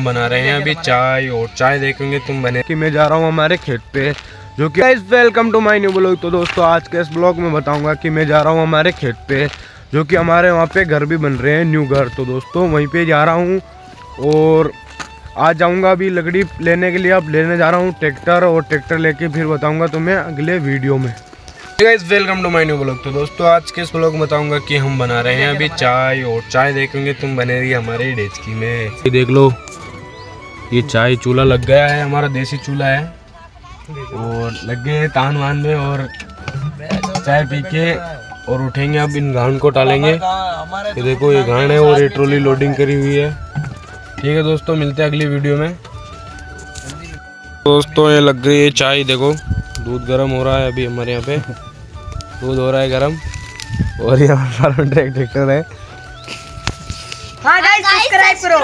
हम बना रहे हैं अभी चाय, और चाय देखेंगे तुम बने कि मैं जा रहा हूँ हमारे खेत पे, जो कि welcome to my new blog. तो दोस्तों आज के इस ब्लॉग में बताऊंगा कि मैं जा रहा हूँ हमारे खेत पे, जो कि हमारे वहाँ पे घर भी बन रहे हैं, न्यू घर। तो दोस्तों वहीं पे जा रहा हूँ और आज जाऊँगा अभी लकड़ी लेने के लिए। अब लेने जा रहा हूँ ट्रैक्टर, और ट्रैक्टर लेके फिर बताऊँगा तुम्हें अगले वीडियो में। Guys welcome to my new blog. तो दोस्तों आज के इस ब्लॉग में बताऊंगा कि हम बना रहे हैं अभी चाय, और चाय देखेंगे तुम बने रही हमारे डेचकी में। ये देख लो, ये चाय चूल्हा लग गया है, हमारा देसी चूल्हा है, और लग गए तान वान में, और चाय पी के और उठेंगे। अब इन घान को टालेंगे। ये देखो ये घान है और ये ट्रॉली लोडिंग करी हुई है। ठीक है दोस्तों, मिलते हैं अगली वीडियो में। दोस्तों ये लग गई है चाय, देखो दूध गर्म हो रहा है अभी हमारे यहाँ पे, दूध हो रहा है गरम, और ये हमारा ट्रैक्टर है। हाँ गाइस सब्सक्राइब करो।